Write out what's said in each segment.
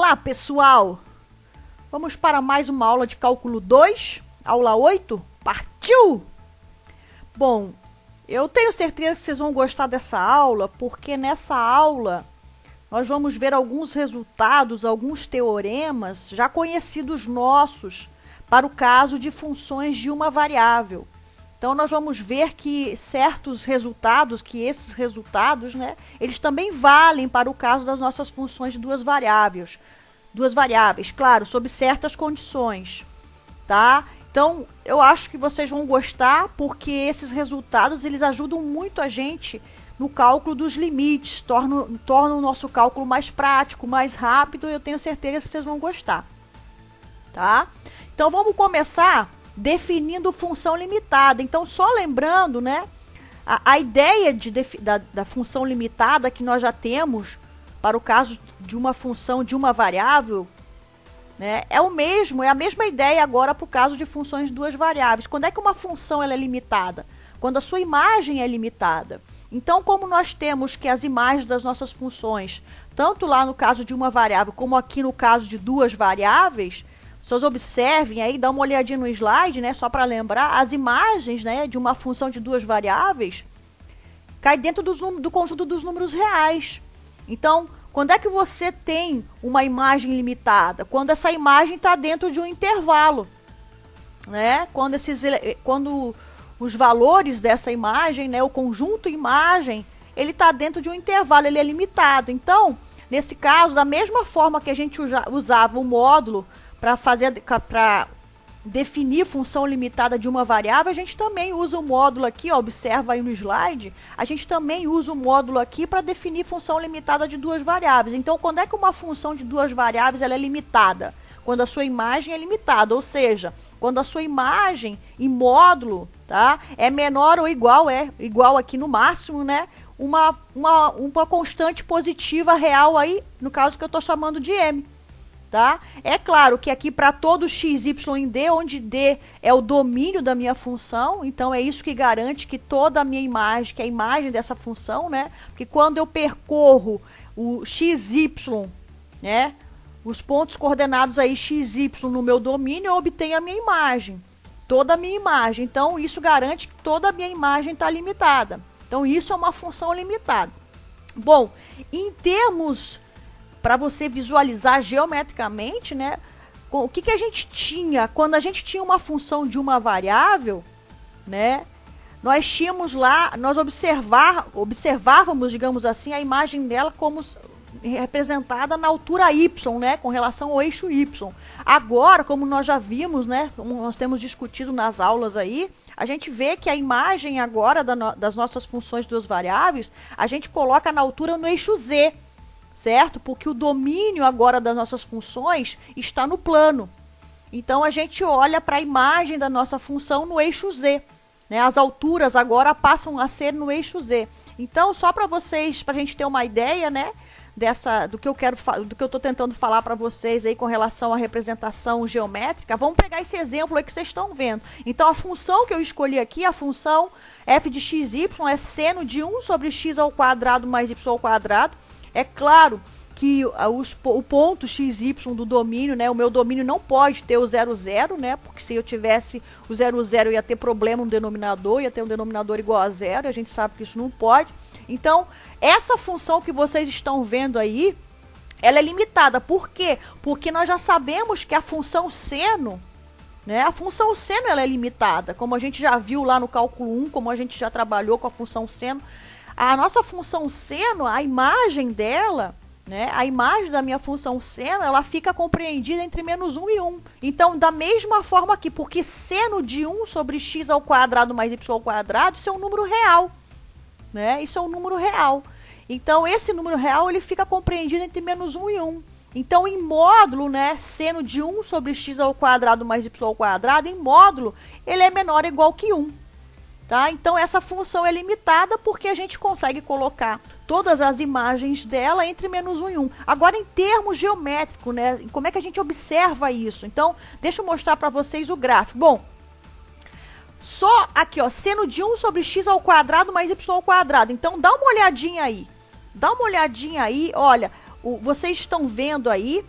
Olá, pessoal! Vamos para mais uma aula de cálculo 2, aula 8. Partiu! Bom, eu tenho certeza que vocês vão gostar dessa aula, porque nessa aula nós vamos ver alguns resultados, alguns teoremas já conhecidos nossos para o caso de funções de uma variável. Então nós vamos ver que certos resultados, esses resultados, né, eles também valem para o caso das nossas funções de duas variáveis, claro, sob certas condições, tá? Então eu acho que vocês vão gostar, porque esses resultados eles ajudam muito a gente no cálculo dos limites, tornam o nosso cálculo mais prático, mais rápido, e eu tenho certeza que vocês vão gostar, tá? Então vamos começar definindo função limitada. Então, só lembrando, né, a ideia da função limitada que nós já temos para o caso de uma função de uma variável, né, é a mesma ideia agora para o caso de funções de duas variáveis. Quando é que uma função ela é limitada? Quando a sua imagem é limitada. Então, como nós temos que as imagens das nossas funções, tanto lá no caso de uma variável, como aqui no caso de duas variáveis, vocês observem aí, dá uma olhadinha no slide, né, só para lembrar, as imagens, né, de uma função de duas variáveis cai dentro do conjunto dos números reais. Então, quando é que você tem uma imagem limitada? Quando essa imagem está dentro de um intervalo, né? Quando os valores dessa imagem, né, o conjunto imagem, ele está dentro de um intervalo, ele é limitado. Então, nesse caso, da mesma forma que a gente usava o módulo para definir função limitada de uma variável, a gente também usa o módulo aqui, ó, observa aí no slide, a gente também usa o módulo aqui para definir função limitada de duas variáveis. Então, quando é que uma função de duas variáveis ela é limitada? Quando a sua imagem é limitada, ou seja, quando a sua imagem em módulo, tá, é menor ou igual aqui no máximo, né, uma constante positiva real aí, no caso que eu estou chamando de m. Tá? É claro que aqui para todo x, y em d, onde d é o domínio da minha função, então é isso que garante que toda a minha imagem, que é a imagem dessa função, né? Porque quando eu percorro o x, y, né? Os pontos coordenados aí x, y no meu domínio, eu obtenho a minha imagem, toda a minha imagem. Então isso garante que toda a minha imagem está limitada. Então isso é uma função limitada. Bom, em termos para você visualizar geometricamente, né, o que a gente tinha quando a gente tinha uma função de uma variável, né, nós tínhamos lá, nós observávamos, digamos assim, a imagem dela como representada na altura y, né, com relação ao eixo y. Agora, como nós já vimos, né, como nós temos discutido nas aulas aí, a gente vê que a imagem agora das nossas funções de duas variáveis, a gente coloca na altura no eixo z, certo? Porque o domínio agora das nossas funções está no plano. Então, a gente olha para a imagem da nossa função no eixo z, né? As alturas agora passam a ser no eixo z. Então, só para vocês, para a gente ter uma ideia, né, do que eu estou tentando falar para vocês aí com relação à representação geométrica, vamos pegar esse exemplo aí que vocês estão vendo. Então, a função que eu escolhi aqui, a função f de x, y, é seno de 1 sobre x ao quadrado mais y ao quadrado. É claro que o ponto x, y do domínio, né, o meu domínio não pode ter o 0, 0, né, porque se eu tivesse o 0, 0, eu ia ter problema no denominador, ia ter um denominador igual a zero, e a gente sabe que isso não pode. Então, essa função que vocês estão vendo aí, ela é limitada. Por quê? Porque nós já sabemos que a função seno, né, ela é limitada, como a gente já viu lá no cálculo 1, como a gente já trabalhou com a função seno. A nossa função seno, a imagem dela, né, a imagem da minha função seno, ela fica compreendida entre menos 1 e 1. Então, da mesma forma aqui, porque seno de 1 sobre x ao quadrado mais y ao quadrado, isso é um número real, né? Isso é um número real. Então, esse número real, ele fica compreendido entre menos 1 e 1. Então, em módulo, né, seno de 1 sobre x ao quadrado mais y ao quadrado, em módulo, ele é menor ou igual que 1. Tá? Então, essa função é limitada porque a gente consegue colocar todas as imagens dela entre menos 1 e 1. Agora, em termos geométricos, né, como é que a gente observa isso? Então, deixa eu mostrar para vocês o gráfico. Bom, só aqui, ó, seno de 1 sobre x ao quadrado mais y ao quadrado. Então, dá uma olhadinha aí. Olha, vocês estão vendo aí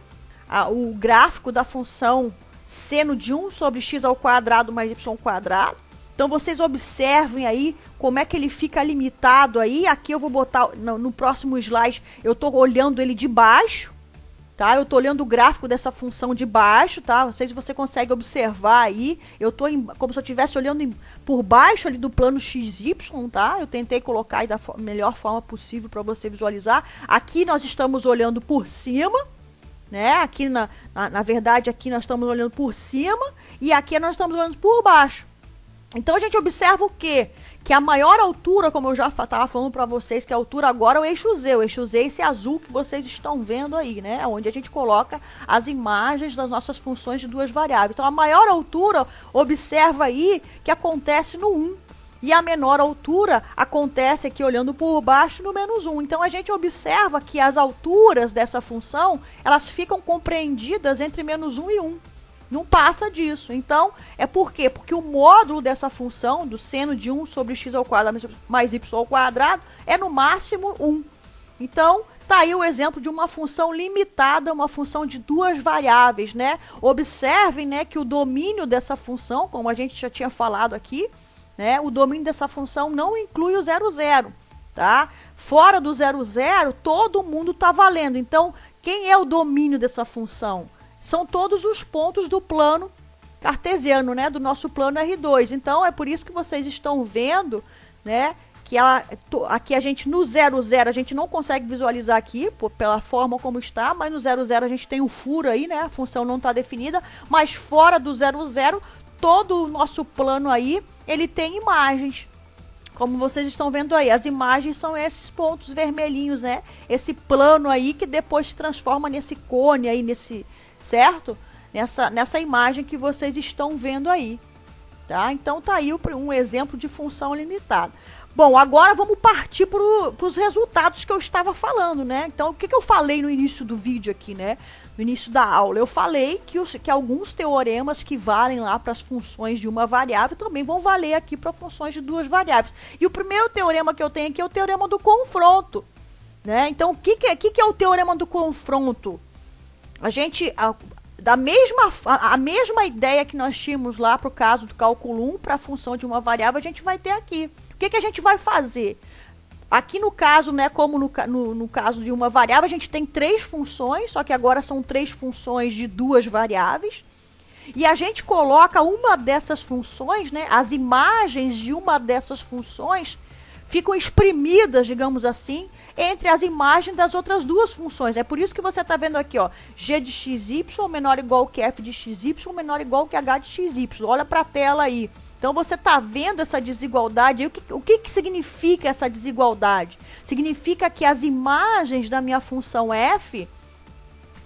o gráfico da função seno de 1 sobre x ao quadrado mais y ao quadrado. Então, vocês observem aí como é que ele fica limitado aí. Aqui eu vou botar, no próximo slide, eu estou olhando ele de baixo, tá? Eu estou olhando o gráfico dessa função de baixo, tá? Não sei se você consegue observar aí. Eu estou como se eu estivesse olhando por baixo ali do plano XY, tá? Eu tentei colocar aí da melhor forma possível para você visualizar. Aqui nós estamos olhando por cima, né? Aqui, na verdade, aqui nós estamos olhando por cima e aqui nós estamos olhando por baixo. Então, a gente observa o quê? Que a maior altura, como eu já estava falando para vocês, que a altura agora é o eixo Z. O eixo Z é esse azul que vocês estão vendo aí, né? Onde a gente coloca as imagens das nossas funções de duas variáveis. Então, a maior altura, observa aí, que acontece no 1. E a menor altura acontece aqui, olhando por baixo, no menos 1. Então, a gente observa que as alturas dessa função, elas ficam compreendidas entre menos 1 e 1. Não passa disso. Então, é por quê? Porque o módulo dessa função, do seno de 1 sobre x ao quadrado mais y ao quadrado, é no máximo 1. Então, tá aí o exemplo de uma função limitada, uma função de duas variáveis, né? Observem, né, que o domínio dessa função, como a gente já tinha falado aqui, né, o domínio dessa função não inclui o 0, 0, tá? Fora do 0, 0, todo mundo tá valendo. Então, quem é o domínio dessa função? São todos os pontos do plano cartesiano, né? Do nosso plano R2. Então, é por isso que vocês estão vendo, né? Que aqui a gente, no 0, 0, a gente não consegue visualizar aqui, pela forma como está, mas no 0, 0 a gente tem um furo aí, né? A função não está definida, mas fora do 0, 0, todo o nosso plano aí, ele tem imagens. Como vocês estão vendo aí, as imagens são esses pontos vermelhinhos, né? Esse plano aí que depois se transforma nesse cone aí, certo? Nessa imagem que vocês estão vendo aí, tá? Então, tá aí um exemplo de função limitada. Bom, agora vamos partir para os resultados que eu estava falando, né? Então, o que eu falei no início do vídeo aqui, né? No início da aula, eu falei que alguns teoremas que valem lá para as funções de uma variável também vão valer aqui para funções de duas variáveis. E o primeiro teorema que eu tenho aqui é o teorema do confronto, né? Então, o que é o teorema do confronto? A mesma ideia que nós tínhamos lá para o caso do cálculo 1, para a função de uma variável, a gente vai ter aqui. O que a gente vai fazer? Aqui no caso, né, como no caso de uma variável, a gente tem 3 funções, só que agora são 3 funções de duas variáveis. E a gente coloca uma dessas funções, né, as imagens de uma dessas funções ficam exprimidas, digamos assim, entre as imagens das outras duas funções. É por isso que você está vendo aqui, ó, g de xy menor ou igual que f de xy menor ou igual que h de xy. Olha para a tela aí. Então, você está vendo essa desigualdade. O que significa essa desigualdade? Significa que as imagens da minha função f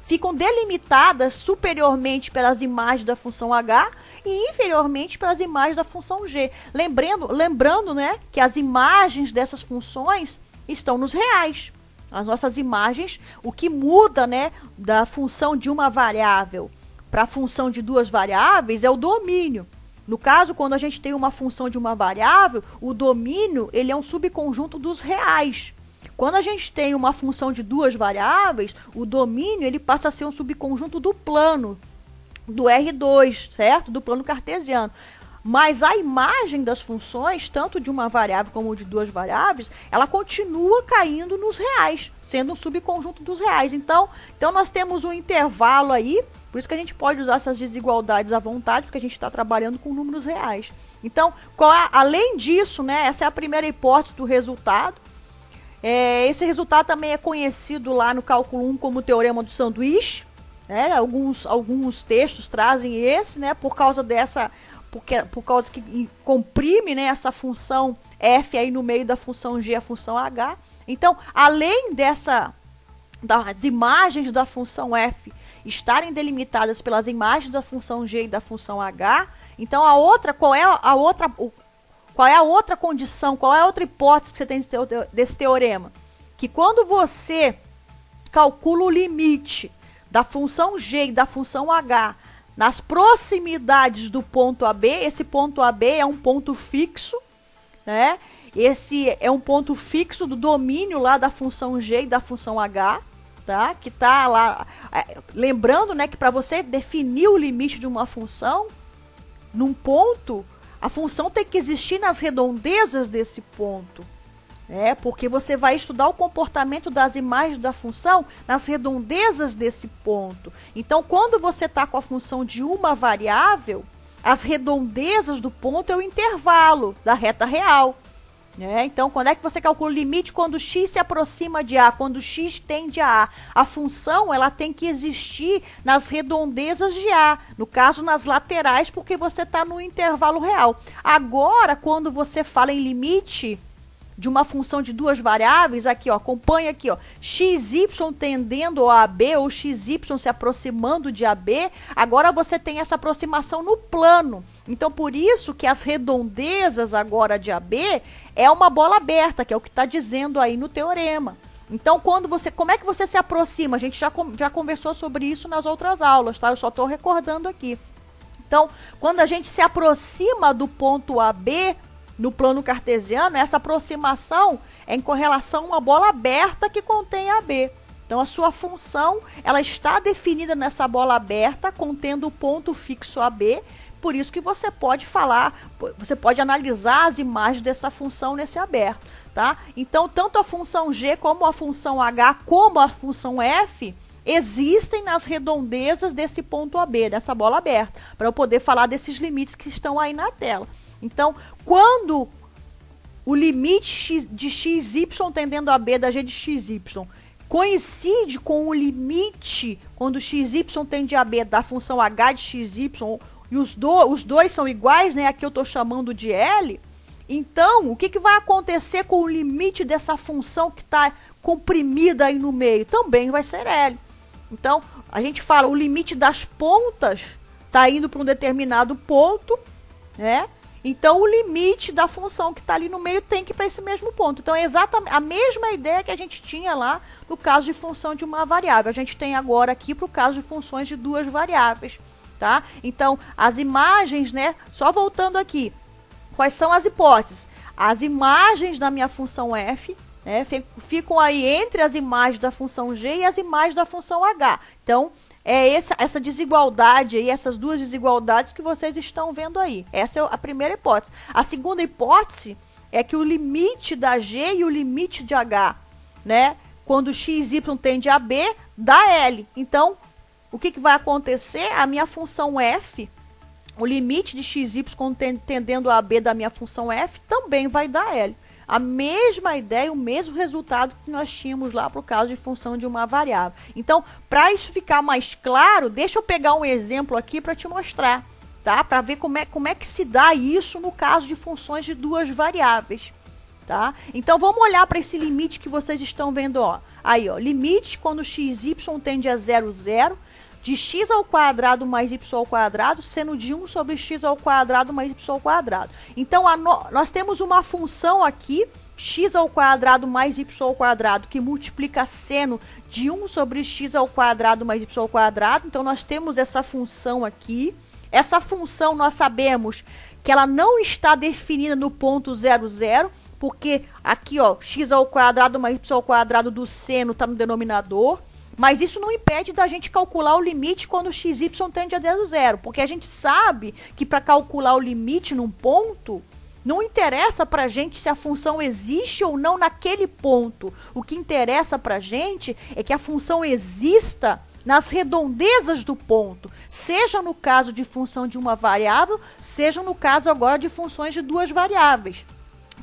ficam delimitadas superiormente pelas imagens da função h e inferiormente pelas imagens da função g. Lembrando, né, que as imagens dessas funções estão nos reais. As nossas imagens, o que muda, né, da função de uma variável para a função de duas variáveis é o domínio. No caso, quando a gente tem uma função de uma variável, o domínio ele é um subconjunto dos reais. Quando a gente tem uma função de duas variáveis, o domínio ele passa a ser um subconjunto do plano, do R2, certo? Do plano cartesiano. Mas a imagem das funções, tanto de uma variável como de duas variáveis, ela continua caindo nos reais, sendo um subconjunto dos reais. Então nós temos um intervalo aí, por isso que a gente pode usar essas desigualdades à vontade, porque a gente está trabalhando com números reais. Então, além disso, né, essa é a primeira hipótese do resultado. Esse resultado também é conhecido lá no cálculo 1 como o teorema do sanduíche, né? Alguns textos trazem esse, né, por causa que comprime, né, essa função f aí no meio da função g, a função h. Então, além das imagens da função f estarem delimitadas pelas imagens da função g e da função h, então qual é a outra condição, qual é a outra hipótese que você tem desse teorema? Que quando você calcula o limite da função g e da função h nas proximidades do ponto AB, esse ponto AB é um ponto fixo, né? Esse é um ponto fixo do domínio lá da função g e da função h. tá? Que tá lá, lembrando, né, que para você definir o limite de uma função num ponto, a função tem que existir nas redondezas desse ponto. Porque você vai estudar o comportamento das imagens da função nas redondezas desse ponto. Então, quando você está com a função de uma variável, as redondezas do ponto é o intervalo da reta real. Então, quando é que você calcula o limite? Quando x se aproxima de a, quando x tende a. A função ela tem que existir nas redondezas de a, no caso nas laterais, porque você está no intervalo real. Agora, quando você fala em limite de uma função de duas variáveis, aqui, ó, acompanha aqui, ó, xy tendendo a AB ou xy se aproximando de AB, agora você tem essa aproximação no plano. Então, por isso que as redondezas agora de AB é uma bola aberta, que é o que está dizendo aí no teorema. Então, como é que você se aproxima? A gente já conversou sobre isso nas outras aulas, tá? Eu só estou recordando aqui. Então, quando a gente se aproxima do ponto AB, no plano cartesiano, essa aproximação é em correlação a uma bola aberta que contém AB. Então, a sua função ela está definida nessa bola aberta, contendo o ponto fixo AB. Por isso que você pode você pode analisar as imagens dessa função nesse aberto, tá? Então, tanto a função G como a função H, como a função F, existem nas redondezas desse ponto AB, dessa bola aberta, para eu poder falar desses limites que estão aí na tela. Então, quando o limite de xy tendendo a b da g de xy coincide com o limite, quando xy tende a b da função h de xy, e os dois são iguais, né? Aqui eu estou chamando de L. Então, o que vai acontecer com o limite dessa função que está comprimida aí no meio? Também vai ser L. Então, a gente fala, o limite das pontas está indo para um determinado ponto, né? Então, o limite da função que está ali no meio tem que ir para esse mesmo ponto. Então, é exatamente a mesma ideia que a gente tinha lá no caso de função de uma variável. A gente tem agora aqui para o caso de funções de duas variáveis, tá? Então, as imagens, né? Só voltando aqui, quais são as hipóteses? As imagens da minha função f, né, ficam aí entre as imagens da função g e as imagens da função h. Então, é essa desigualdade aí, essas duas desigualdades que vocês estão vendo aí. Essa é a primeira hipótese. A segunda hipótese é que o limite da G e o limite de H, né? Quando xy tende a B, dá L. Então, o que vai acontecer? A minha função f, o limite de xy tendendo a B da minha função f, também vai dar L. A mesma ideia, o mesmo resultado que nós tínhamos lá para o caso de função de uma variável. Então, para isso ficar mais claro, deixa eu pegar um exemplo aqui para te mostrar, tá? Para ver como é que se dá isso no caso de funções de duas variáveis, tá? Então, vamos olhar para esse limite que vocês estão vendo, ó. Aí, ó, limite quando xy tende a 0, 0, de x ao quadrado mais y ao quadrado, seno de 1 sobre x ao quadrado mais y ao quadrado. Então, nós temos uma função aqui, x ao quadrado mais y ao quadrado, que multiplica seno de 1 sobre x ao quadrado mais y ao quadrado. Então, nós temos essa função aqui. Essa função, nós sabemos que ela não está definida no ponto 0, 0, porque aqui, ó, x ao quadrado mais y ao quadrado do seno está no denominador. Mas isso não impede da gente calcular o limite quando xy tende a 0, 0, porque a gente sabe que para calcular o limite num ponto, não interessa para a gente se a função existe ou não naquele ponto. O que interessa para a gente é que a função exista nas redondezas do ponto, seja no caso de função de uma variável, seja no caso agora de funções de duas variáveis.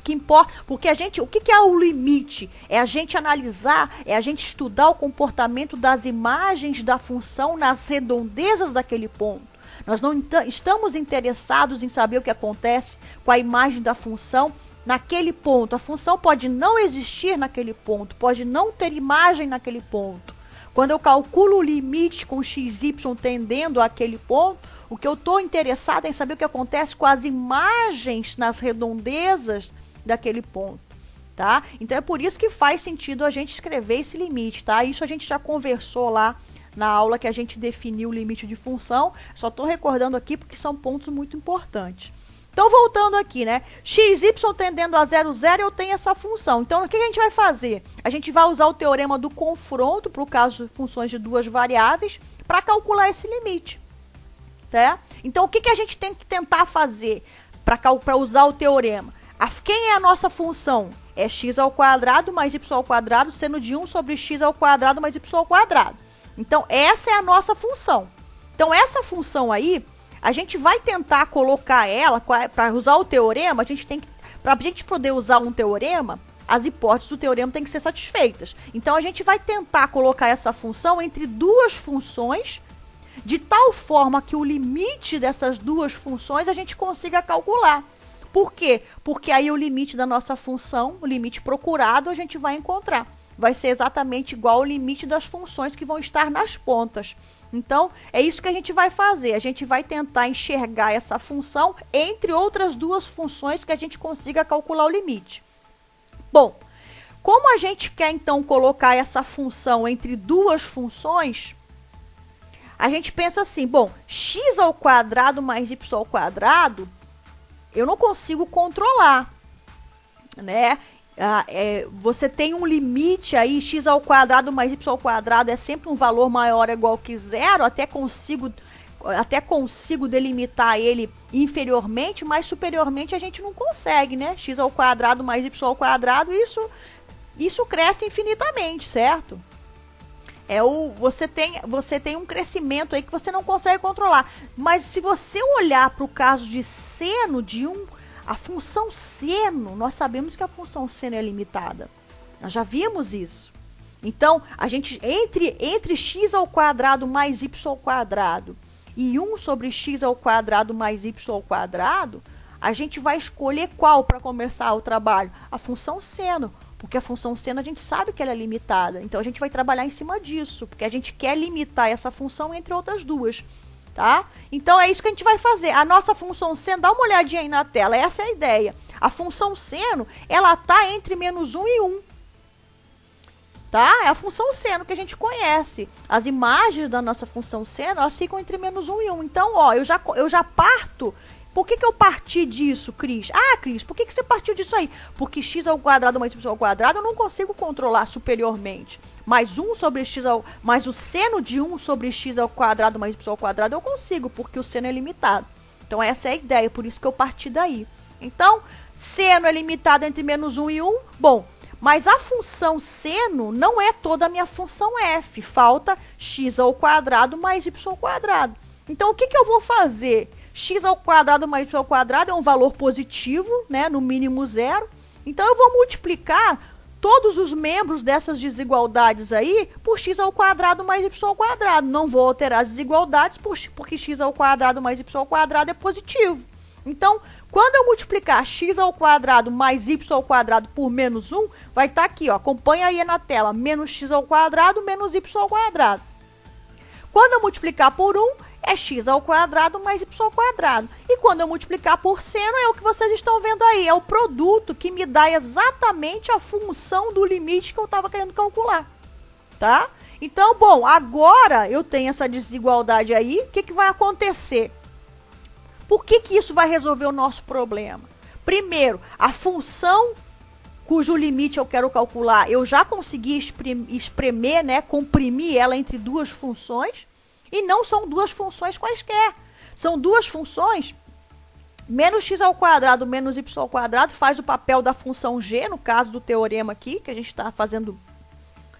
Que importa, porque o que é o limite? É a gente analisar, é a gente estudar o comportamento das imagens da função nas redondezas daquele ponto. Nós não estamos interessados em saber o que acontece com a imagem da função naquele ponto. A função pode não existir naquele ponto, pode não ter imagem naquele ponto. Quando eu calculo o limite com xy tendendo àquele ponto, o que eu estou interessado é em saber o que acontece com as imagens nas redondezas daquele ponto, tá? Então, é por isso que faz sentido a gente escrever esse limite, tá? Isso a gente já conversou lá na aula que a gente definiu o limite de função. Só estou recordando aqui porque são pontos muito importantes. Então, voltando aqui, né? xy tendendo a 0, 0, eu tenho essa função. Então, o que a gente vai fazer? A gente vai usar o teorema do confronto, para o caso de funções de duas variáveis, para calcular esse limite. Tá? Então, o que a gente tem que tentar fazer para usar o teorema? Quem é a nossa função? É x² mais y², seno de 1 sobre x² mais y². Então, essa é a nossa função. Então, essa função aí, a gente vai tentar colocar ela, para usar o teorema, para a gente poder usar um teorema, as hipóteses do teorema têm que ser satisfeitas. Então, a gente vai tentar colocar essa função entre duas funções, de tal forma que o limite dessas duas funções a gente consiga calcular. Por quê? Porque aí o limite da nossa função, o limite procurado, a gente vai encontrar. Vai ser exatamente igual ao limite das funções que vão estar nas pontas. Então, é isso que a gente vai fazer. A gente vai tentar enxergar essa função entre outras duas funções que a gente consiga calcular o limite. Bom, como a gente quer, então, colocar essa função entre duas funções, a gente pensa assim, bom, x² mais y², eu não consigo controlar, né? Você tem um limite aí, x² mais y² é sempre um valor maior ou igual que 0, até consigo delimitar ele inferiormente, mas superiormente a gente não consegue, né? x² mais y², isso cresce infinitamente, certo? Você tem um crescimento aí que você não consegue controlar. Mas se você olhar para o caso de seno de a função seno, nós sabemos que a função seno é limitada. Nós já vimos isso. Então, a gente, entre x² mais y² e 1 sobre x² mais y², a gente vai escolher qual para começar o trabalho? A função seno. Porque a função seno a gente sabe que ela é limitada. Então, a gente vai trabalhar em cima disso. Porque a gente quer limitar essa função entre outras duas. Tá? Então, é isso que a gente vai fazer. A nossa função seno, dá uma olhadinha aí na tela. Essa é a ideia. A função seno, ela está entre -1 e 1. Tá? É a função seno que a gente conhece. As imagens da nossa função seno, elas ficam entre -1 e 1. Então, ó, eu já parto. Por que eu parti disso, Cris? Ah, Cris, por que você partiu disso aí? Porque x² mais y² eu não consigo controlar superiormente. Mais o seno de 1 sobre x² mais y² eu consigo, porque o seno é limitado. Então, essa é a ideia, por isso que eu parti daí. Então, seno é limitado entre -1 e 1. Bom, mas a função seno não é toda a minha função f. Falta x² mais y². Então, o que eu vou fazer? x² mais y² é um valor positivo, né, no mínimo 0. Então, eu vou multiplicar todos os membros dessas desigualdades aí por x² mais y². Não vou alterar as desigualdades porque x² mais y² é positivo. Então, quando eu multiplicar x² mais y² por -1, vai estar aqui, ó, acompanha aí na tela, menos x² menos y². Quando eu multiplicar por 1, é x² mais y². E quando eu multiplicar por seno, é o que vocês estão vendo aí. É o produto que me dá exatamente a função do limite que eu estava querendo calcular. Tá? Então, bom, agora eu tenho essa desigualdade aí. O que vai acontecer? Por que isso vai resolver o nosso problema? Primeiro, a função cujo limite eu quero calcular, eu já consegui espremer, né, comprimir ela entre duas funções. E não são duas funções quaisquer. São duas funções. Menos x² menos y² faz o papel da função g, no caso do teorema aqui, que a gente está fazendo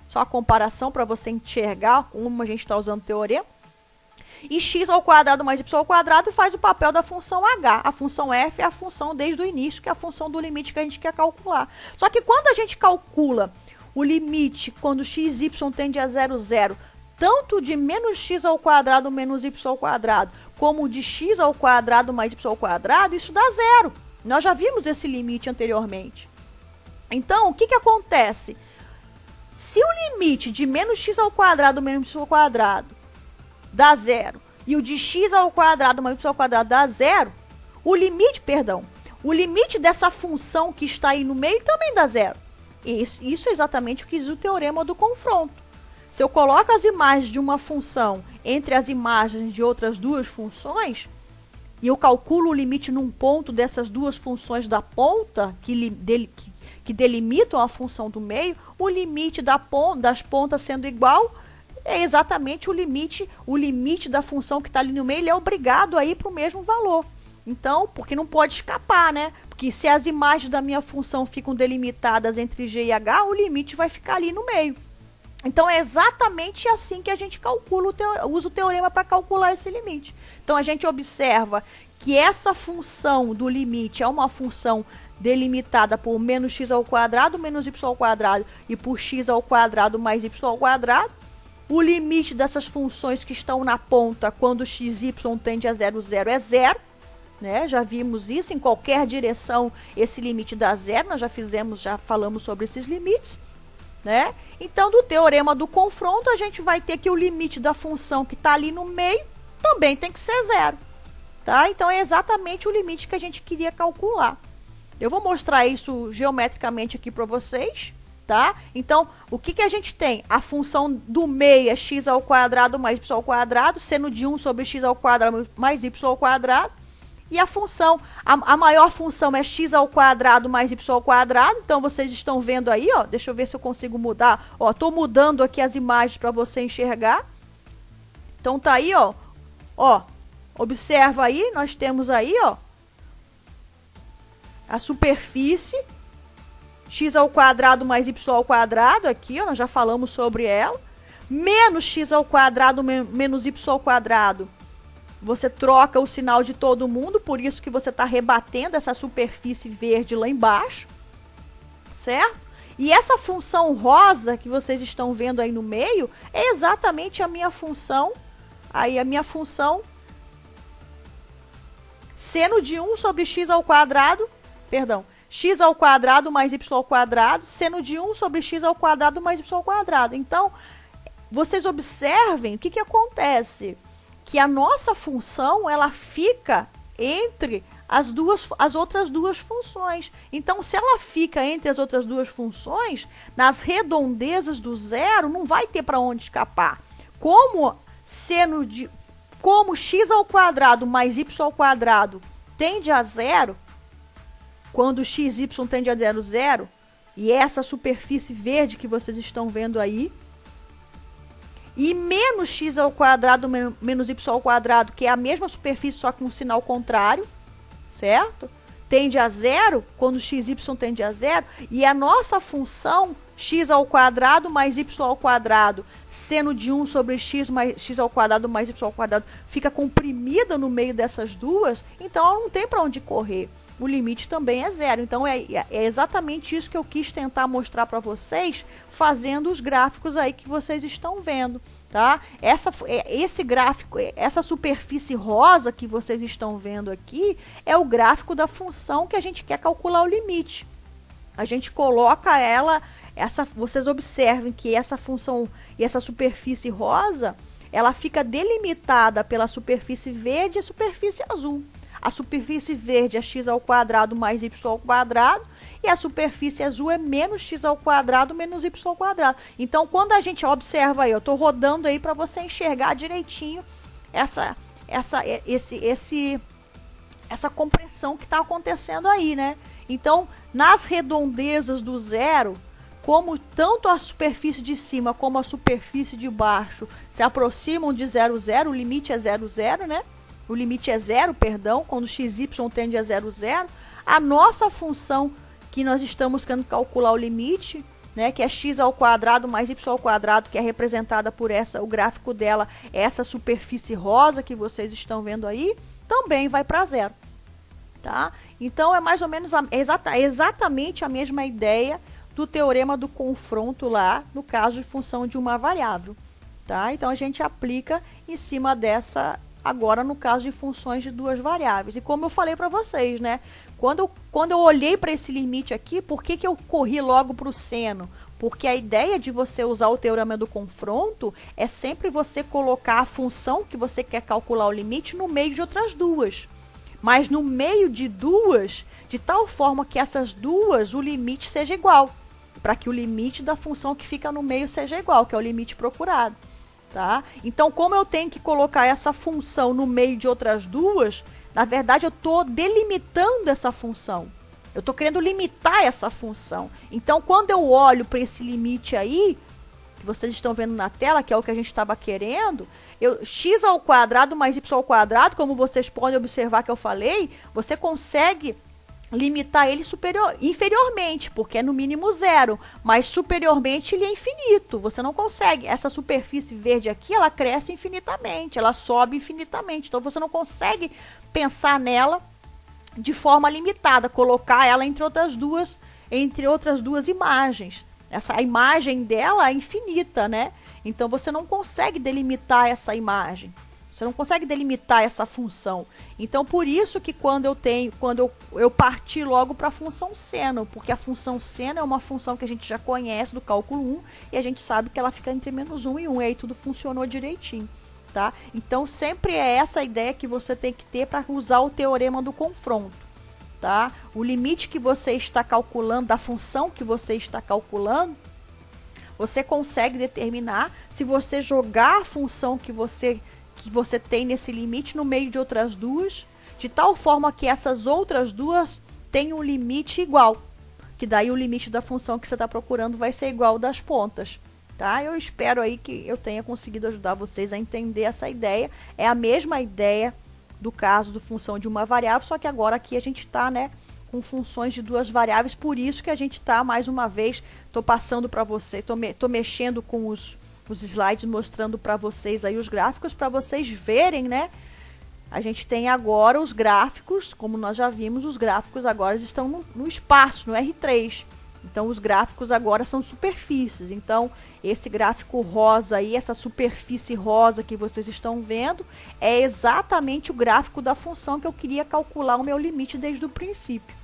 só a comparação para você enxergar como a gente está usando o teorema. E x² mais y² faz o papel da função h. A função f é a função desde o início, que é a função do limite que a gente quer calcular. Só que quando a gente calcula o limite, quando xy tende a 0, 0, tanto de menos x² menos y², como de x² mais y², isso dá 0. Nós já vimos esse limite anteriormente. Então, o que acontece? Se o limite de menos x² menos y² dá 0, e o de x² mais y² dá 0, o limite dessa função que está aí no meio também dá 0. Isso é exatamente o que diz o teorema do confronto. Se eu coloco as imagens de uma função entre as imagens de outras duas funções, e eu calculo o limite num ponto dessas duas funções da ponta, que delimitam a função do meio, o limite das pontas sendo igual é exatamente o limite da função que está ali no meio, ele é obrigado a ir para o mesmo valor. Então, porque não pode escapar, né? Porque se as imagens da minha função ficam delimitadas entre G e H, o limite vai ficar ali no meio. Então, é exatamente assim que a gente calcula, usa o teorema para calcular esse limite. Então, a gente observa que essa função do limite é uma função delimitada por menos x ao quadrado menos y ao quadrado e por x ao quadrado mais y ao quadrado. O limite dessas funções que estão na ponta, quando x, y tende a 0, 0 é 0. Né? Já vimos isso, em qualquer direção esse limite dá 0, nós já falamos sobre esses limites. Né? Então, do teorema do confronto, a gente vai ter que o limite da função que está ali no meio também tem que ser 0. Tá? Então, é exatamente o limite que a gente queria calcular. Eu vou mostrar isso geometricamente aqui para vocês. Tá? Então, o que a gente tem? A função do meio é x ao quadrado mais y ao quadrado, seno de 1 sobre x ao quadrado mais y ao quadrado. E a função, a maior função é x ao quadrado mais y ao quadrado. Então, vocês estão vendo aí, ó. Deixa eu ver se eu consigo mudar. Ó, tô mudando aqui as imagens para você enxergar. Então, tá aí, ó. Ó, observa aí, nós temos aí, ó, a superfície x ao quadrado mais y ao quadrado, aqui, ó, nós já falamos sobre ela, menos x ao quadrado menos y ao quadrado. Você troca o sinal de todo mundo, por isso que você está rebatendo essa superfície verde lá embaixo, certo? E essa função rosa que vocês estão vendo aí no meio é exatamente a minha função, aí a minha função seno de 1 sobre x ao quadrado, perdão, x ao quadrado mais y ao quadrado, seno de 1 sobre x ao quadrado mais y ao quadrado. Então, vocês observem o que acontece. Que a nossa função, ela fica entre as outras duas funções. Então, se ela fica entre as outras duas funções, nas redondezas do zero, não vai ter para onde escapar. Como x ao quadrado mais y ao quadrado tende a zero, quando x, y tende a 0, 0, e essa superfície verde que vocês estão vendo aí, e menos x ao quadrado menos y ao quadrado, que é a mesma superfície, só com um sinal contrário, certo? Tende a 0, quando x, y tende a 0, e a nossa função x ao quadrado mais y ao quadrado, seno de 1 sobre x mais x ao quadrado mais y ao quadrado, fica comprimida no meio dessas duas, então ela não tem para onde correr. O esse também é 0. Então, é exatamente isso que eu quis tentar mostrar para vocês, fazendo os gráficos aí que vocês estão vendo, tá? Esse gráfico, essa superfície rosa que vocês estão vendo aqui, é o gráfico da função que a gente quer calcular o limite. A gente coloca ela, vocês observem que essa função e essa superfície rosa, ela fica delimitada pela superfície verde e a superfície azul. A superfície verde é x ao quadrado mais y ao quadrado e a superfície azul é menos x ao quadrado menos y ao quadrado. Então, quando a gente observa aí, eu estou rodando aí para você enxergar direitinho essa compressão que está acontecendo aí, né? Então, nas redondezas do zero, como tanto a superfície de cima como a superfície de baixo se aproximam de 0, 0, o limite é 0, 0, né? O limite é 0, perdão, quando x, y tende a 0, 0. A nossa função que nós estamos querendo calcular o limite, né, que é x ao quadrado mais y ao quadrado, que é representada por o gráfico dela, essa superfície rosa que vocês estão vendo aí, também vai para 0. Tá? Então, é mais ou menos exatamente a mesma ideia do teorema do confronto lá, no caso de função de uma variável. Tá? Então, a gente aplica em cima dessa, agora no caso de funções de duas variáveis. E como eu falei para vocês, né? Quando eu olhei para esse limite aqui, por que eu corri logo para o seno? Porque a ideia de você usar o teorema do confronto é sempre você colocar a função que você quer calcular o limite no meio de outras duas. Mas no meio de duas, de tal forma que essas duas, o limite seja igual. Para que o limite da função que fica no meio seja igual, que é o limite procurado. Tá? Então, como eu tenho que colocar essa função no meio de outras duas, Na verdade, eu estou delimitando essa função. Eu estou querendo limitar essa função. Então, quando eu olho para esse limite aí, que vocês estão vendo na tela, que é o que a gente estava querendo, x ao quadrado mais y ao quadrado, como vocês podem observar que eu falei, você consegue limitar ele inferiormente, porque é no mínimo zero, mas superiormente ele é infinito. Você não consegue. Essa superfície verde aqui, ela cresce infinitamente, ela sobe infinitamente. Então, você não consegue pensar nela de forma limitada, colocar ela entre outras duas imagens. A imagem dela é infinita, né? Então, você não consegue delimitar essa imagem. Você não consegue delimitar essa função. Então, por isso que quando eu parti logo para a função seno, porque a função seno é uma função que a gente já conhece do cálculo 1 e a gente sabe que ela fica entre -1 e 1, e aí tudo funcionou direitinho, tá? Então, sempre é essa a ideia que você tem que ter para usar o teorema do confronto, tá? O limite que você está calculando, da função que você está calculando, você consegue determinar se você jogar a função que você tem nesse limite no meio de outras duas, de tal forma que essas outras duas tenham um limite igual, que daí o limite da função que você está procurando vai ser igual das pontas, tá? Eu espero aí que eu tenha conseguido ajudar vocês a entender essa ideia. É a mesma ideia do caso do função de uma variável, só que agora aqui a gente está, né, com funções de duas variáveis, por isso que a gente está, mais uma vez, estou passando para você, tô mexendo com os slides, mostrando para vocês aí os gráficos, para vocês verem, né? A gente tem agora os gráficos, como nós já vimos, os gráficos agora estão no espaço, no R3. Então, os gráficos agora são superfícies. Então, esse gráfico rosa aí, essa superfície rosa que vocês estão vendo, é exatamente o gráfico da função que eu queria calcular o meu limite desde o princípio.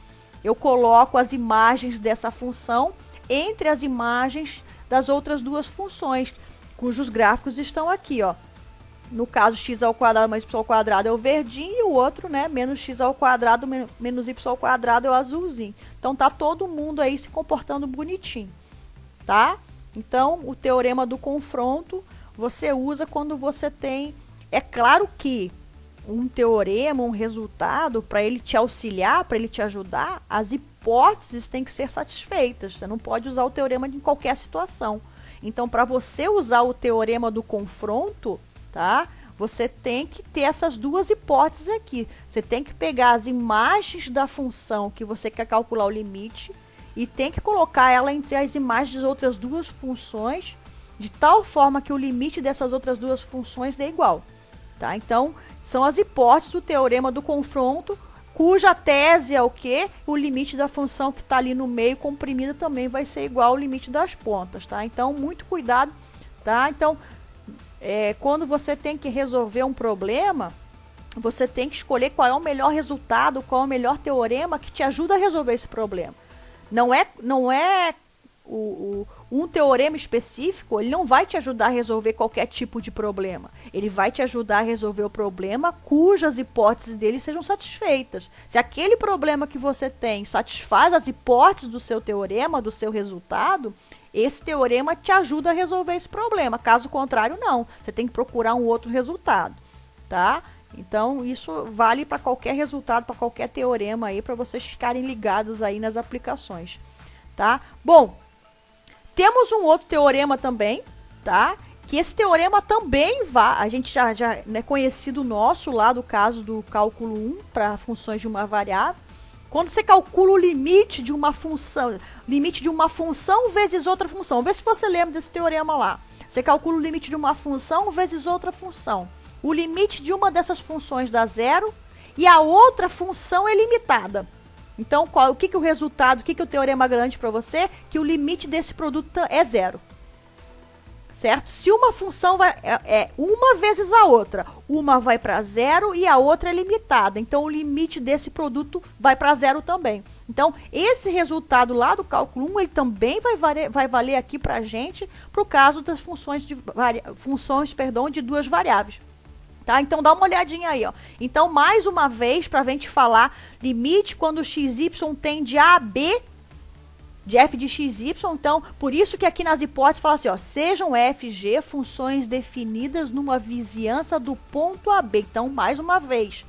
Eu coloco as imagens dessa função entre as imagens das outras duas funções, cujos gráficos estão aqui, ó. No caso, x ao quadrado mais y ao quadrado é o verdinho, e o outro, né, menos x ao quadrado menos y ao quadrado é o azulzinho. Então, tá todo mundo aí se comportando bonitinho, tá? Então, o teorema do confronto você usa quando você tem... É claro que um teorema, um resultado, para ele te auxiliar, para ele te ajudar, as hipóteses têm que ser satisfeitas. Você não pode usar o teorema em qualquer situação. Então, para você usar o teorema do confronto, tá? Você tem que ter essas duas hipóteses aqui. Você tem que pegar as imagens da função que você quer calcular o limite e tem que colocar ela entre as imagens das outras duas funções, de tal forma que o limite dessas outras duas funções dê igual, tá? Então, são as hipóteses do teorema do confronto, cuja tese é o quê? O limite da função que está ali no meio comprimida também vai ser igual ao limite das pontas, tá? Então, muito cuidado, tá? Então, quando você tem que resolver um problema, você tem que escolher qual é o melhor resultado, qual é o melhor teorema que te ajuda a resolver esse problema. Não é um teorema específico, ele não vai te ajudar a resolver qualquer tipo de problema. Ele vai te ajudar a resolver o problema cujas hipóteses dele sejam satisfeitas. Se aquele problema que você tem satisfaz as hipóteses do seu teorema, do seu resultado, esse teorema te ajuda a resolver esse problema. Caso contrário, não. Você tem que procurar um outro resultado, tá? Então, isso vale para qualquer resultado, para qualquer teorema aí, para vocês ficarem ligados aí nas aplicações, tá? Bom, temos um outro teorema também, tá? Que esse teorema também a gente já é conhecido nosso lá do caso do cálculo 1 para funções de uma variável. Quando você calcula o limite de uma função vezes outra função. Vê se você lembra desse teorema lá. Você calcula o limite de uma função vezes outra função. O limite de uma dessas funções dá zero e a outra função é limitada. Então, o que o resultado, o que o teorema garante para você? Que o limite desse produto é zero. Certo? Se uma função é uma vezes a outra, uma vai para zero e a outra é limitada. Então, o limite desse produto vai para zero também. Então, esse resultado lá do cálculo 1, ele também vai valer aqui para a gente, para o caso das funções de duas variáveis. Tá? Então, dá uma olhadinha aí, ó. Então, mais uma vez, para a gente falar limite quando xy tende a b de f de xy. Então, por isso que aqui nas hipóteses fala assim, ó, sejam f e g funções definidas numa vizinhança do ponto AB. Então, mais uma vez,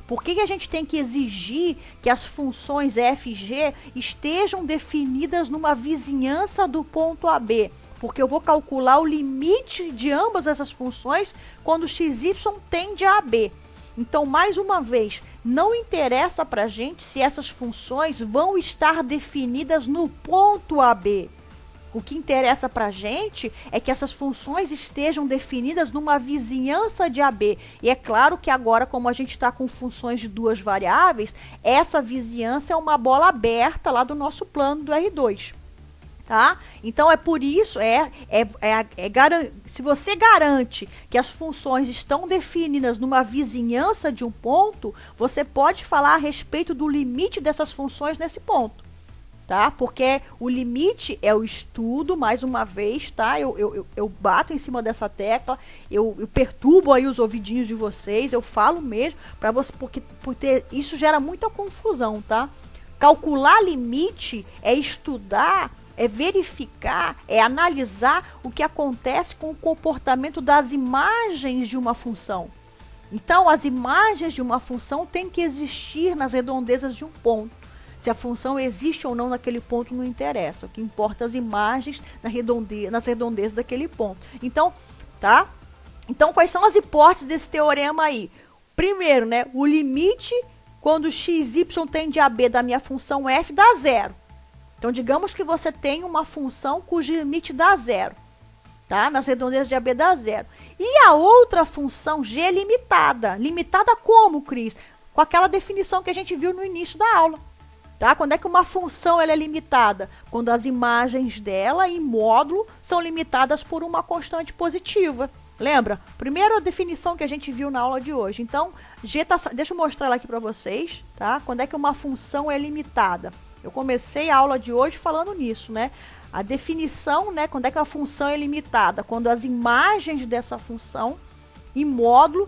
Por que a gente tem que exigir que as funções f e g estejam definidas numa vizinhança do ponto AB? Porque eu vou calcular o limite de ambas essas funções quando xy tende a AB. Então, mais uma vez, não interessa para a gente se essas funções vão estar definidas no ponto AB. O que interessa para a gente é que essas funções estejam definidas numa vizinhança de AB. E é claro que agora, como a gente está com funções de duas variáveis, essa vizinhança é uma bola aberta lá do nosso plano do R2. Tá? Então é por isso, se você garante que as funções estão definidas numa vizinhança de um ponto, você pode falar a respeito do limite dessas funções nesse ponto, tá? Porque o limite é o estudo, mais uma vez, tá? Eu bato em cima dessa tecla, eu perturbo aí os ouvidinhos de vocês, eu falo mesmo para você, porque isso gera muita confusão, tá? Calcular limite é estudar, é verificar, é analisar o que acontece com o comportamento das imagens de uma função. Então, as imagens de uma função têm que existir nas redondezas de um ponto. Se a função existe ou não naquele ponto não interessa. O que importa é as imagens nas redondezas daquele ponto. Então, tá? Então, quais são as hipóteses desse teorema aí? Primeiro, né, o limite quando xy tende a b da minha função f dá zero. Então, digamos que você tem uma função cujo limite dá zero, tá? Nas redondezas de AB dá zero. E a outra função g é limitada. Limitada como, Cris? Com aquela definição que a gente viu no início da aula, tá? Quando é que uma função ela é limitada? Quando as imagens dela em módulo são limitadas por uma constante positiva. Lembra? Primeira definição que a gente viu na aula de hoje. Então, deixa eu mostrar ela aqui para vocês, tá? Quando é que uma função é limitada? Eu comecei a aula de hoje falando nisso, né? A definição, né? Quando é que a função é limitada? Quando as imagens dessa função em módulo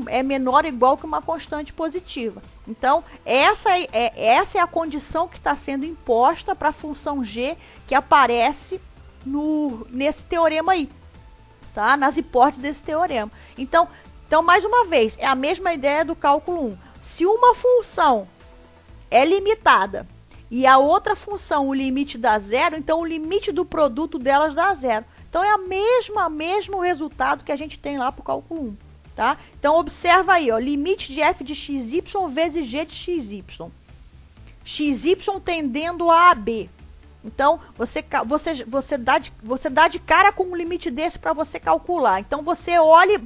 é menor ou igual que uma constante positiva. Então, essa é a condição que está sendo imposta para a função g que aparece nesse teorema aí, tá? Nas hipóteses desse teorema. Então, mais uma vez, é a mesma ideia do cálculo 1. Se uma função é limitada e a outra função, o limite dá zero, então o limite do produto delas dá zero. Então é mesmo resultado que a gente tem lá para o cálculo 1, tá? Então observa aí, ó, limite de f de xy vezes g de xy. Xy tendendo a AB. Então você dá de cara com um limite desse para você calcular. Então você olha e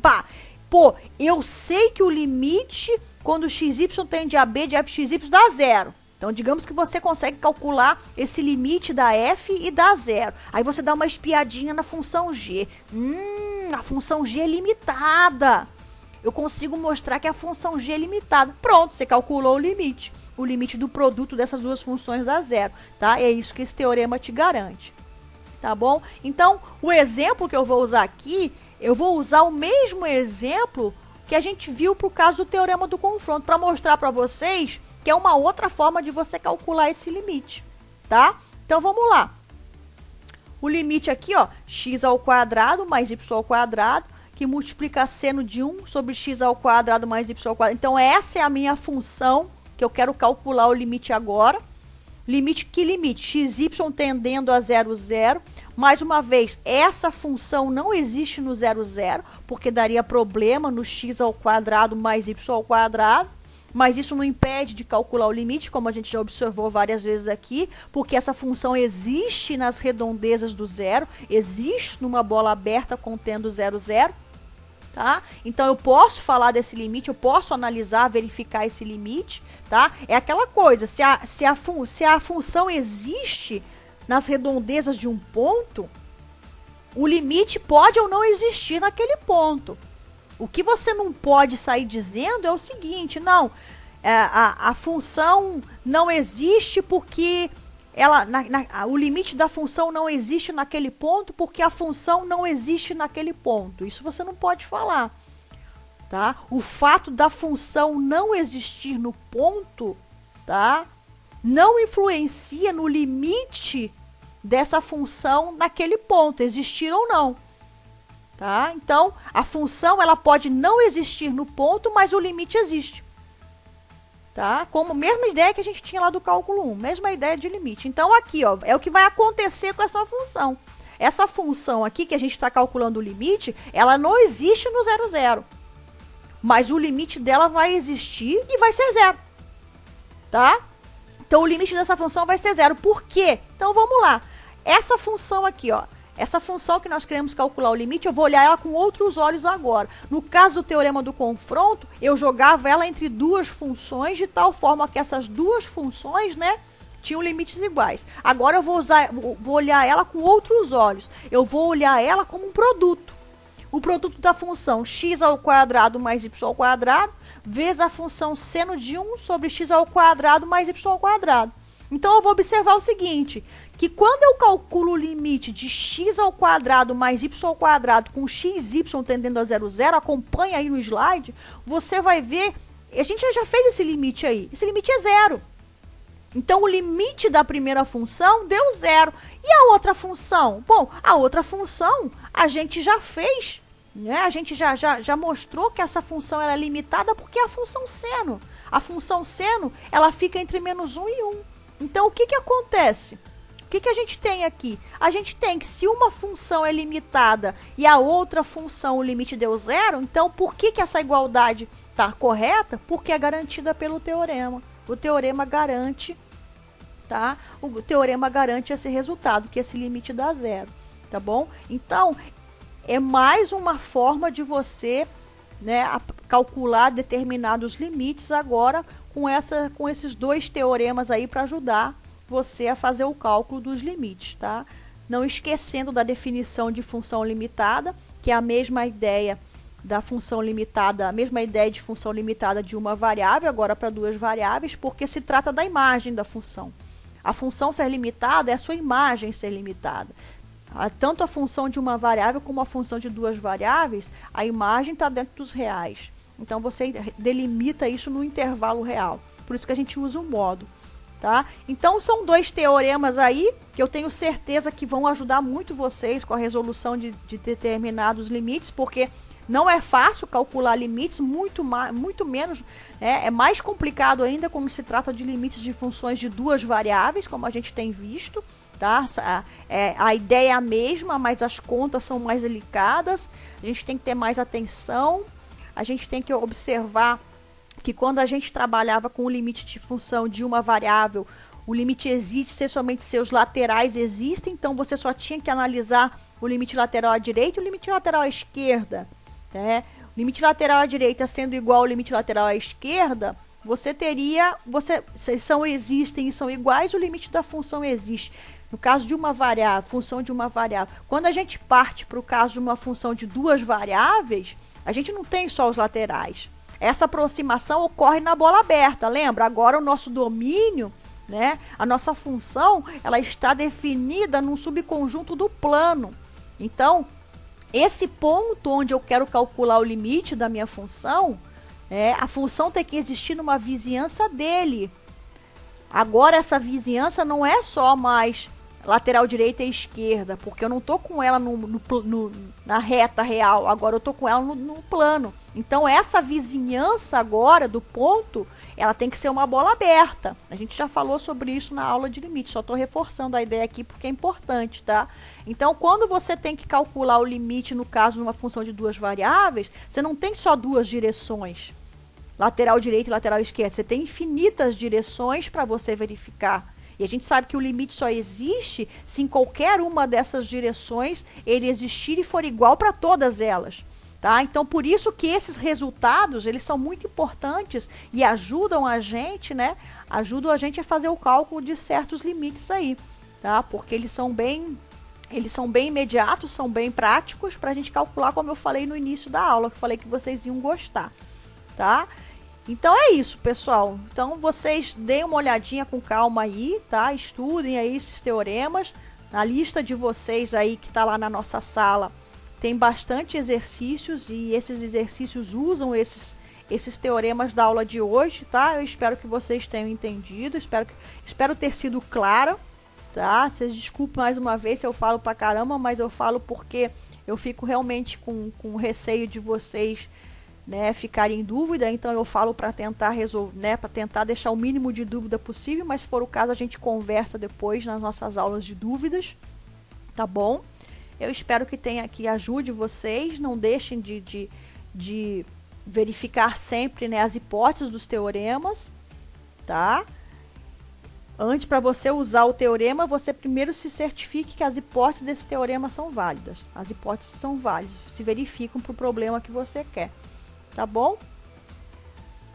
pô, eu sei que o limite quando xy tende a B de fxy dá zero. Então, digamos que você consegue calcular esse limite da f e dá zero. Aí você dá uma espiadinha na função g. A função g é limitada. Eu consigo mostrar que a função g é limitada. Pronto, você calculou o limite. O limite do produto dessas duas funções dá zero, tá? É isso que esse teorema te garante. Tá bom? Então, o exemplo que eu vou usar aqui, eu vou usar o mesmo exemplo que a gente viu para o caso do teorema do confronto, para mostrar para vocês que é uma outra forma de você calcular esse limite, tá? Então, vamos lá. O limite aqui, ó, x ao quadrado mais y ao quadrado, que multiplica seno de 1 sobre x ao quadrado mais y ao quadrado. Então, essa é a minha função que eu quero calcular o limite agora. Que limite? xy tendendo a 0, 0. Mais uma vez, essa função não existe no 0, 0, porque daria problema no x ao quadrado mais y ao quadrado. Mas isso não impede de calcular o limite, como a gente já observou várias vezes aqui, porque essa função existe nas redondezas do zero, existe numa bola aberta contendo 0, 0. Tá? Então, eu posso falar desse limite, eu posso analisar, verificar esse limite, tá? É aquela coisa, se a função existe nas redondezas de um ponto, o limite pode ou não existir naquele ponto. O que você não pode sair dizendo é o seguinte, não, a função não existe porque o limite da função não existe naquele ponto porque a função não existe naquele ponto. Isso você não pode falar, tá? O fato da função não existir no ponto, tá? Não influencia no limite dessa função naquele ponto, existir ou não. Tá? Então, a função ela pode não existir no ponto, mas o limite existe. tá? Como mesma ideia que a gente tinha lá do cálculo 1, mesma ideia de limite. Então aqui, ó, é o que vai acontecer com essa função. Essa função aqui que a gente está calculando o limite, ela não existe no 0, 0. Mas o limite dela vai existir e vai ser 0, tá? Então o limite dessa função vai ser 0. Por quê? Então vamos lá. Essa função aqui, ó, essa função que nós queremos calcular o limite, eu vou olhar ela com outros olhos agora. No caso do teorema do confronto, eu jogava ela entre duas funções de tal forma que essas duas funções, né, tinham limites iguais. Agora eu vou olhar ela com outros olhos. Eu vou olhar ela como um produto. O produto da função x ao quadrado mais y ao quadrado vezes a função seno de 1 sobre x ao quadrado mais y ao quadrado. Então eu vou observar o seguinte, que quando eu calculo o limite de x ao quadrado mais y ao quadrado com xy tendendo a 0, 0, acompanha aí no slide, você vai ver, a gente já fez esse limite aí, esse limite é 0. Então o limite da primeira função deu 0. E a outra função? Bom, a outra função a gente já fez, né? A gente já mostrou que essa função ela é limitada porque é a função seno. A função seno, ela fica entre menos 1 e 1. Então, o que acontece? O que a gente tem aqui? A gente tem que se uma função é limitada e a outra função, o limite deu 0, então por que essa igualdade está correta? Porque é garantida pelo teorema. O teorema garante, tá? O teorema garante esse resultado, que esse limite dá 0, tá bom? Então, é mais uma forma de você, né, calcular determinados limites agora com esses dois teoremas aí para ajudar você a fazer o cálculo dos limites, tá? Não esquecendo da definição de função limitada, que é a mesma ideia da função limitada, a mesma ideia de função limitada de uma variável, agora para duas variáveis, porque se trata da imagem da função. A função ser limitada é a sua imagem ser limitada. Tanto a função de uma variável como a função de duas variáveis, a imagem está dentro dos reais. Então, você delimita isso no intervalo real. Por isso que a gente usa o modo, tá? Então, são dois teoremas aí que eu tenho certeza que vão ajudar muito vocês com a resolução de determinados limites, porque não é fácil calcular limites, muito menos, né? É mais complicado ainda quando se trata de limites de funções de duas variáveis, como a gente tem visto, tá? A ideia é a mesma, mas as contas são mais delicadas, a gente tem que ter mais atenção, a gente tem que observar que quando a gente trabalhava com o limite de função de uma variável, o limite existe se somente seus laterais existem, então você só tinha que analisar o limite lateral à direita e o limite lateral à esquerda, né? O limite lateral à direita sendo igual ao limite lateral à esquerda, você teria, se existem e são iguais, o limite da função existe. No caso de uma variável, função de uma variável, quando a gente parte para o caso de uma função de duas variáveis, a gente não tem só os laterais. Essa aproximação ocorre na bola aberta, lembra? Agora o nosso domínio, né? A nossa função, ela está definida num subconjunto do plano. Então, esse ponto onde eu quero calcular o limite da minha função, a função tem que existir numa vizinhança dele. Agora, essa vizinhança não é só mais lateral direita e esquerda, porque eu não estou com ela na reta real, agora eu estou com ela no plano. Então, essa vizinhança agora do ponto, ela tem que ser uma bola aberta. A gente já falou sobre isso na aula de limite, só estou reforçando a ideia aqui porque é importante, tá? Então, quando você tem que calcular o limite, no caso, numa função de duas variáveis, você não tem só duas direções, lateral direita e lateral esquerda, você tem infinitas direções para você verificar. E a gente sabe que o limite só existe se em qualquer uma dessas direções ele existir e for igual para todas elas, tá? Então, por isso que esses resultados, eles são muito importantes e ajudam a gente, né? Ajudam a gente a fazer o cálculo de certos limites aí, tá? Porque eles são bem imediatos, são bem práticos para a gente calcular, como eu falei no início da aula, que eu falei que vocês iam gostar, tá? Então é isso, pessoal. Então vocês deem uma olhadinha com calma aí, tá? Estudem aí esses teoremas. Na lista de vocês aí que tá lá na nossa sala, tem bastante exercícios e esses exercícios usam esses teoremas da aula de hoje, tá? Eu espero que vocês tenham entendido, espero ter sido clara, tá? Vocês desculpem mais uma vez se eu falo pra caramba, mas eu falo porque eu fico realmente com receio de vocês né, ficarem em dúvida, então eu falo para tentar resolver, né, para tentar deixar o mínimo de dúvida possível, mas se for o caso a gente conversa depois nas nossas aulas de dúvidas, tá bom? Eu espero que ajude vocês, não deixem de verificar sempre, né, as hipóteses dos teoremas, tá? Antes, para você usar o teorema, você primeiro se certifique que as hipóteses desse teorema são válidas. As hipóteses são válidas, se verificam para o problema que você quer. Tá bom?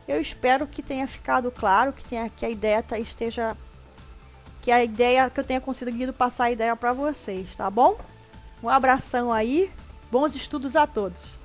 Eu espero que tenha ficado claro, que a ideia esteja, que eu tenha conseguido passar a ideia para vocês, tá bom? Um abração aí, bons estudos a todos.